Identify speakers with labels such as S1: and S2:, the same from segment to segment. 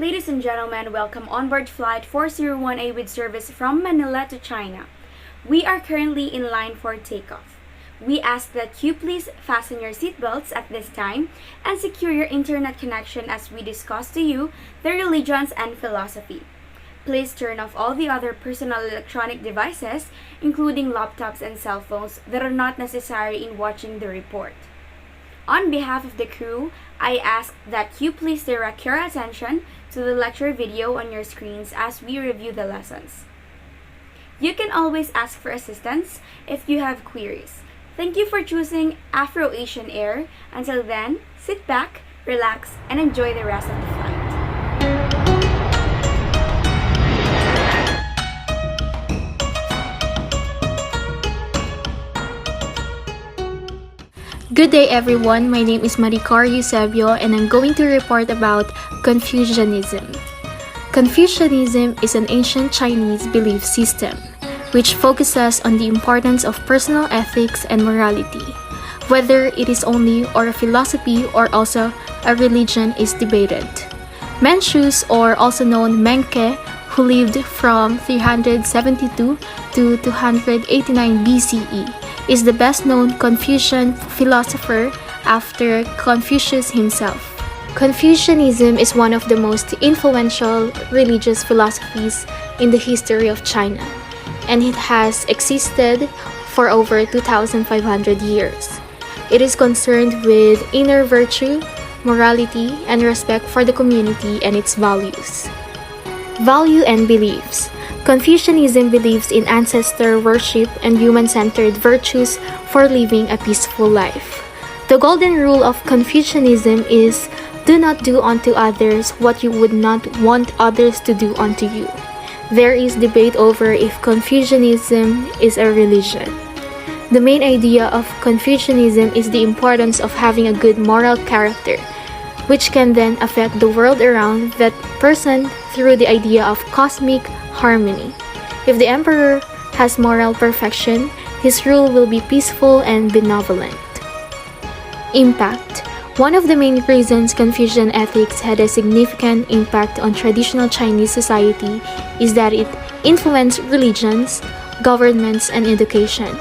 S1: Ladies and gentlemen, welcome on board Flight 401A with service from Manila to China. We are currently in line for takeoff. We ask that you please fasten your seatbelts at this time and secure your internet connection as we discuss to you the religions and philosophy. Please turn off all the other personal electronic devices, including laptops and cell phones, that are not necessary in watching the report. On behalf of the crew, I ask that you please direct your attention to the lecture video on your screens as we review the lessons. You can always ask for assistance if you have queries. Thank you for choosing Afro-Asian Air. Until then, sit back, relax, and enjoy the rest of the flight.
S2: Good day everyone, my name is Maricar Eusebio and I'm going to report about Confucianism. Confucianism is an ancient Chinese belief system which focuses on the importance of personal ethics and morality. Whether it is only or a philosophy or also a religion is debated. Mencius, or also known Menke, who lived from 372 to 289 BCE, is the best-known Confucian philosopher after Confucius himself. Confucianism is one of the most influential religious philosophies in the history of China, and it has existed for over 2,500 years. It is concerned with inner virtue, morality, and respect for the community and its values. Value and beliefs. Confucianism believes in ancestor worship and human-centered virtues for living a peaceful life. The golden rule of Confucianism is, do not do unto others what you would not want others to do unto you. There is debate over if Confucianism is a religion. The main idea of Confucianism is the importance of having a good moral character, which can then affect the world around that person through the idea of cosmic harmony. If the emperor has moral perfection, his rule will be peaceful and benevolent. Impact. One of the main reasons Confucian ethics had a significant impact on traditional Chinese society is that it influenced religions, governments, and education.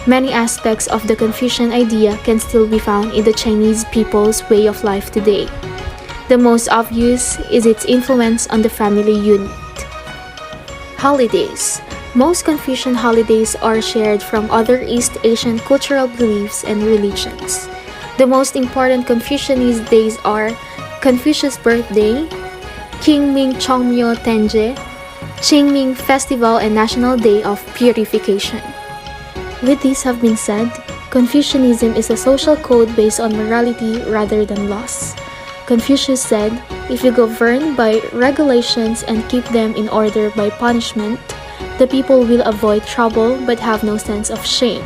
S2: Many aspects of the Confucian idea can still be found in the Chinese people's way of life today. The most obvious is its influence on the family unit. Holidays. Most Confucian holidays are shared from other East Asian cultural beliefs and religions. The most important Confucianist days are Confucius' birthday, Qingming Chongmyo Tenje, Qingming Festival, and National Day of Purification. With this have been said, Confucianism is a social code based on morality rather than laws. Confucius said, if you govern by regulations and keep them in order by punishment, the people will avoid trouble but have no sense of shame.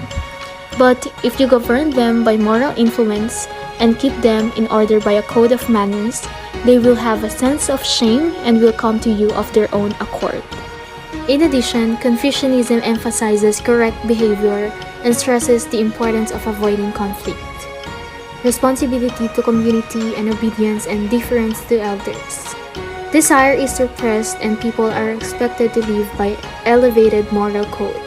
S2: But if you govern them by moral influence and keep them in order by a code of manners, they will have a sense of shame and will come to you of their own accord. In addition, Confucianism emphasizes correct behavior and stresses the importance of avoiding conflict, responsibility to community, and obedience and deference to elders. Desire is suppressed and people are expected to live by elevated moral code.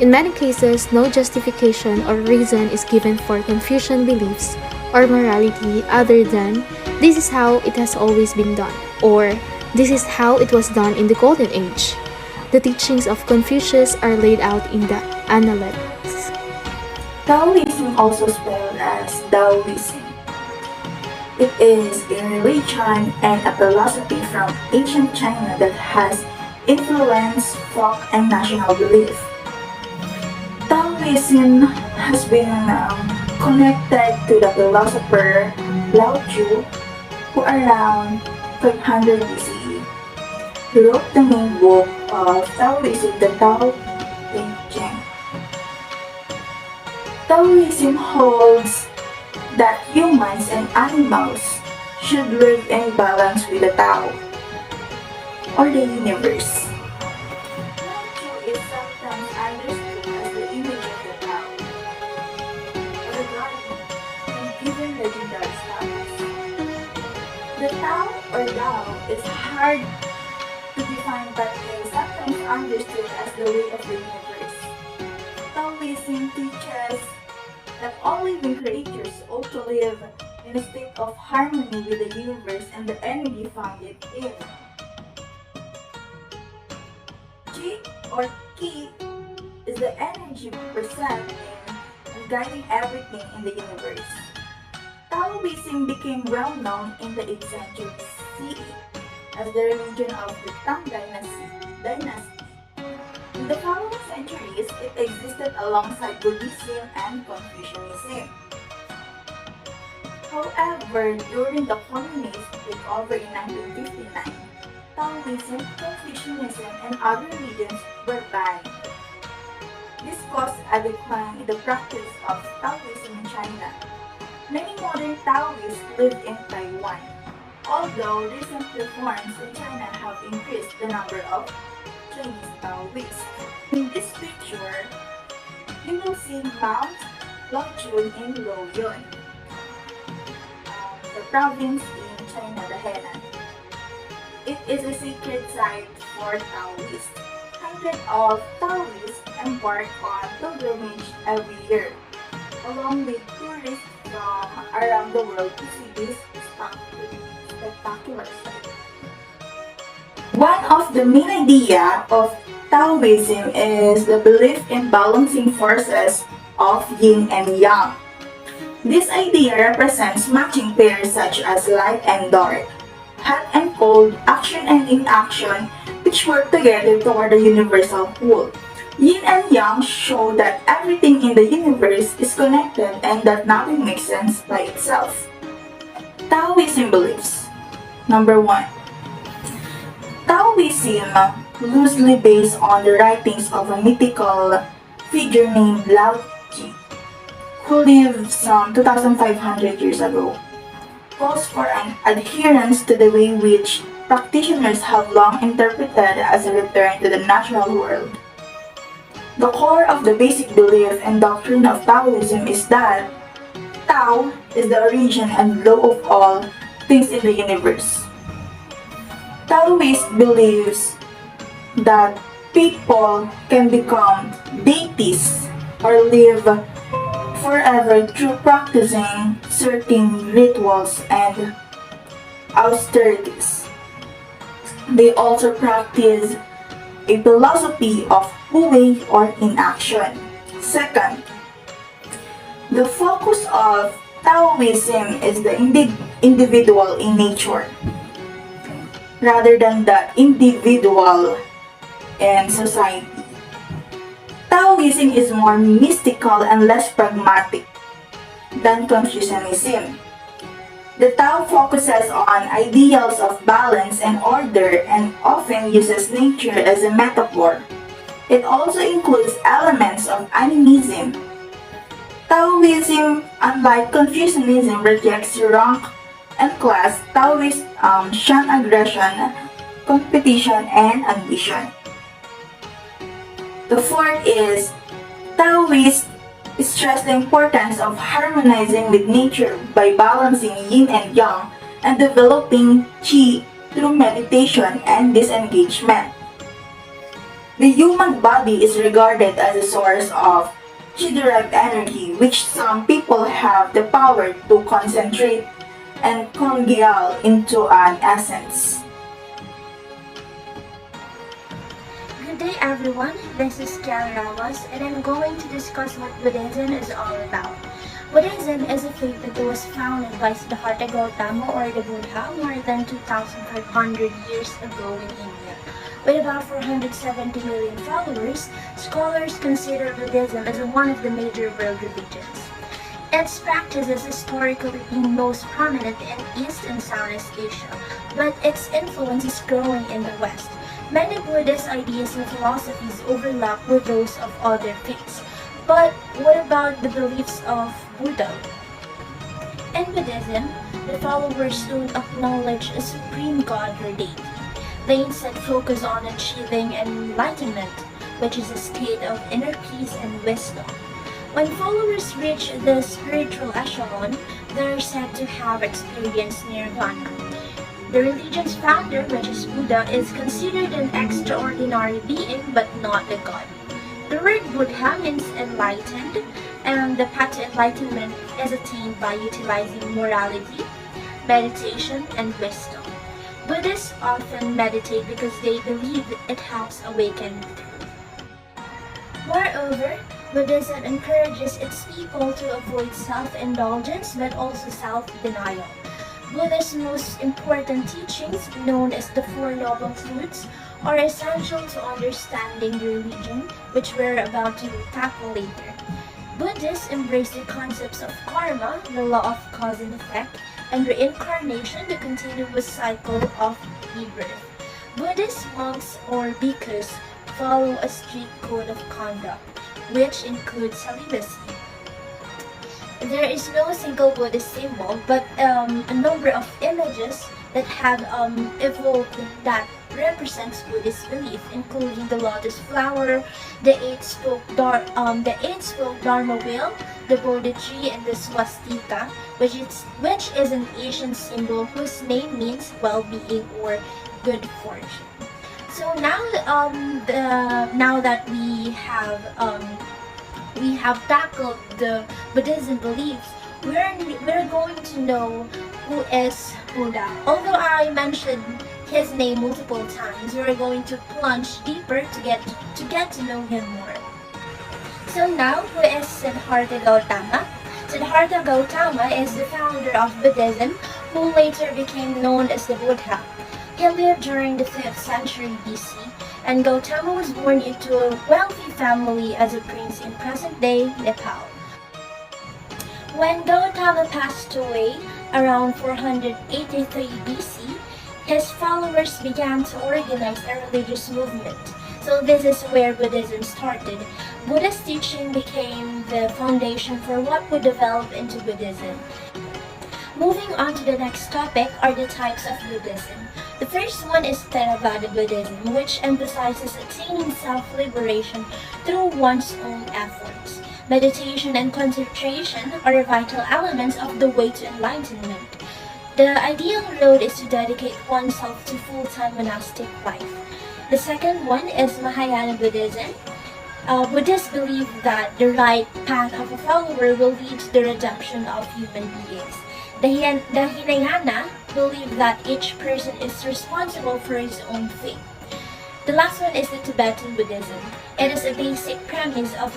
S2: In many cases, no justification or reason is given for Confucian beliefs or morality other than, this is how it has always been done, or this is how it was done in the Golden Age. The teachings of Confucius are laid out in the Analects.
S3: Taoism, also spelled as Taoism. It is a religion and a philosophy from ancient China that has influenced folk and national belief. Taoism has been connected to the philosopher Lao Tzu, who around 500 BCE wrote the main book of Taoism, the Tao Te Ching. Taoism holds that humans and animals should live in balance with the Tao, or the universe. Lao Tzu is sometimes understood as the image of the Tao, or the guardian, and given legendary status. The Tao or Tao is hard to define but is sometimes understood as the way of the universe. Taoism teaches that all living creatures ought to live in a state of harmony with the universe and the energy found it in. Qi or Qi is the energy present in and guiding everything in the universe. Taoism became well known in the 8th century CE as the religion of the Tang dynasty. In the following centuries, it existed alongside Buddhism and Confucianism. However, during the communist takeover in 1959, Taoism, Confucianism, and other religions were banned. This caused a decline in the practice of Taoism in China. Many modern Taoists live in Taiwan, although recent reforms in China have increased the number of Chinese Taoists. In this picture, you will see Mount Longchun in Luoyun, the province in China, the Henan. It is a sacred site for Taoists. Hundreds of Taoists embark on pilgrimage every year, along with tourists from around the world to see this spectacular site. One of the main ideas of Taoism is the belief in balancing forces of yin and yang. This idea represents matching pairs such as light and dark, hot and cold, action and inaction, which work together toward a universal whole. Yin and Yang show that everything in the universe is connected and that nothing makes sense by itself. Taoism beliefs. Number 1. Taoism, loosely based on the writings of a mythical figure named Lao Tzu, who lived some 2,500 years ago, calls for an adherence to the way which practitioners have long interpreted as a return to the natural world. The core of the basic belief and doctrine of Taoism is that Tao is the origin and law of all things in the universe. Taoist believes that people can become deities or live forever through practicing certain rituals and austerities. They also practice a philosophy of wu-wei or inaction. Second, the focus of Taoism is the individual in nature, rather than the individual in society. Taoism is more mystical and less pragmatic than Confucianism. The Tao focuses on ideals of balance and order and often uses nature as a metaphor. It also includes elements of animism. Taoism, unlike Confucianism, rejects rank and class. Taoists shun aggression, competition, and ambition. The fourth is Taoists stress the importance of harmonizing with nature by balancing yin and yang and developing qi through meditation and disengagement. The human body is regarded as a source of qi-derived energy, which some people have the power to concentrate and congeal into an essence.
S4: Good day everyone, this is Kiara Ramos and I'm going to discuss what Buddhism is all about. Buddhism is a faith that was founded by Siddhartha Gautama or the Buddha more than 2,500 years ago in India. With about 470 million followers, scholars consider Buddhism as one of the major world religions. Its practice has historically been most prominent in East and Southeast Asia, but its influence is growing in the West. Many Buddhist ideas and philosophies overlap with those of other faiths. But what about the beliefs of Buddha? In Buddhism, the followers don't acknowledge a supreme god or deity. They instead focus on achieving enlightenment, which is a state of inner peace and wisdom. When followers reach the spiritual echelon, they are said to have experienced nirvana. The religion's founder, which is Buddha, is considered an extraordinary being but not a god. The word Buddha means enlightened, and the path to enlightenment is attained by utilizing morality, meditation, and wisdom. Buddhists often meditate because they believe it helps awaken truth. Moreover, Buddhism encourages its people to avoid self-indulgence but also self-denial. Buddha's most important teachings, known as the Four Noble Truths, are essential to understanding the religion, which we're about to tackle later. Buddhists embrace the concepts of karma, the law of cause and effect, and reincarnation, the continuous cycle of rebirth. Buddhist monks or bhikkhus follow a strict code of conduct, which includes celibacy. There is no single Buddhist symbol, but a number of images that have evolved that represents Buddhist belief, including the lotus flower, the eight-spoke Dharma wheel, the Bodhi tree, and the swastika, which is an Asian symbol whose name means well-being or good fortune. So now, now that we have tackled the Buddhism beliefs, we're going to know who is Buddha. Although I mentioned his name multiple times, we're going to plunge deeper to get to know him more. So now, who is Siddhartha Gautama? Siddhartha Gautama is the founder of Buddhism, who later became known as the Buddha. He lived during the 5th century BC, and Gautama was born into a wealthy family as a prince in present-day Nepal. When Gautama passed away around 483 BC, his followers began to organize a religious movement. So this is where Buddhism started. Buddha's teaching became the foundation for what would develop into Buddhism. Moving on to the next topic are the types of Buddhism. The first one is Theravada Buddhism, which emphasizes attaining self-liberation through one's own efforts. Meditation and concentration are vital elements of the way to enlightenment. The ideal road is to dedicate oneself to full-time monastic life. The second one is Mahayana Buddhism. Buddhists believe that the right path of a follower will lead to the redemption of human beings. The Hinayana believe that each person is responsible for his own fate. The last one is the Tibetan Buddhism. It is a basic premise of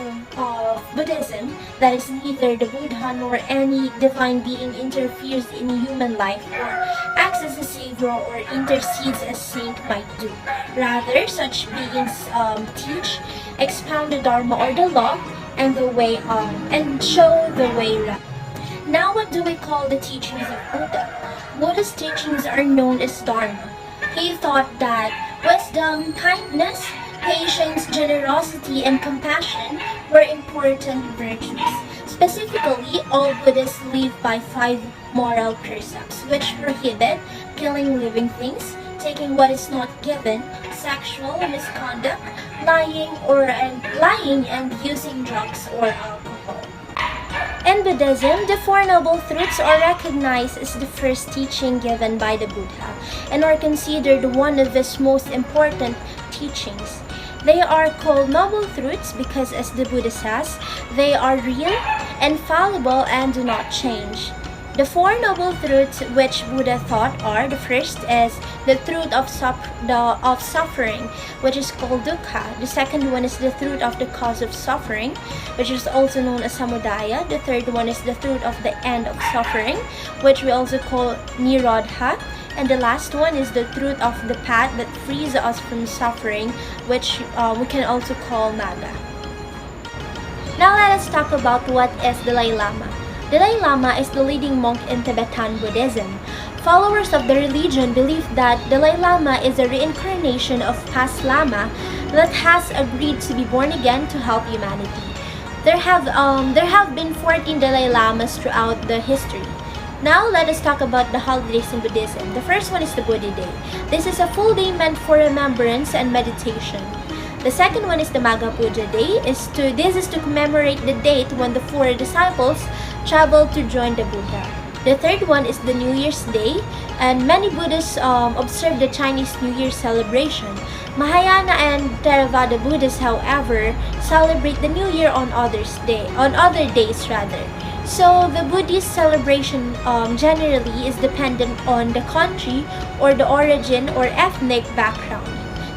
S4: Buddhism that is neither the Buddha nor any divine being interferes in human life or acts as a savior or intercedes as saint might do. Rather, such beings teach, expound the Dharma or the law, and the way and show the way right. Now, what do we call the teachings of Buddha? Buddha's teachings are known as Dharma. He thought that wisdom, kindness, patience, generosity, and compassion were important virtues. Specifically, all Buddhists live by 5 moral precepts, which prohibit killing living things, taking what is not given, sexual misconduct, lying and using drugs or alcohol. In Buddhism, the Four Noble Truths are recognized as the first teaching given by the Buddha and are considered one of his most important teachings. They are called Noble Truths because, as the Buddha says, they are real, infallible, and do not change. The Four Noble Truths which Buddha taught are: the first is the truth of suffering, which is called dukkha. The second one is the truth of the cause of suffering, which is also known as samudaya. The third one is the truth of the end of suffering, which we also call nirodha. And the last one is the truth of the path that frees us from suffering, which we can also call magga. Now let us talk about what is Dalai Lama. Dalai Lama is the leading monk in Tibetan Buddhism. Followers of the religion believe that Dalai Lama is a reincarnation of past Lama that has agreed to be born again to help humanity. There have been 14 Dalai Lamas throughout the history. Now let us talk about the holidays in Buddhism. The first one is the Buddha Day. This is a full day meant for remembrance and meditation. The second one is the Magha Puja Day. This is to commemorate the date when the 4 disciples traveled to join the Buddha. The third one is the New Year's Day, and many Buddhists observe the Chinese New Year celebration. Mahayana and Theravada Buddhists, however, celebrate the New Year on other days rather. So the Buddhist celebration generally is dependent on the country or the origin or ethnic background.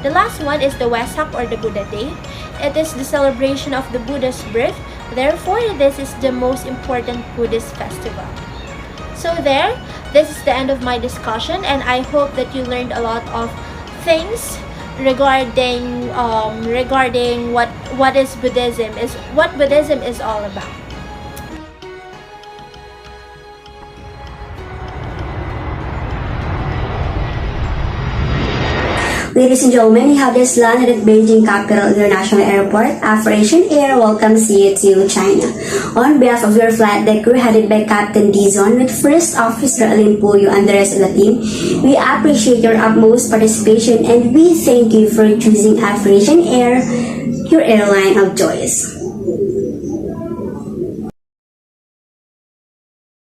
S4: The last one is the Wesak or the Buddha Day. It is the celebration of the Buddha's birth. Therefore, this is the most important Buddhist festival. So this is the end of my discussion, and I hope that you learned a lot of things regarding what is Buddhism is what Buddhism is all about.
S5: Ladies and gentlemen, you have just landed at Beijing Capital International Airport. Afro-Asian Air welcomes you to China. On behalf of your flight deck crew headed by Captain Dizon with First Officer Alin Puyo and the rest of the team, we appreciate your utmost participation and we thank you for choosing Afro-Asian Air, your airline of choice.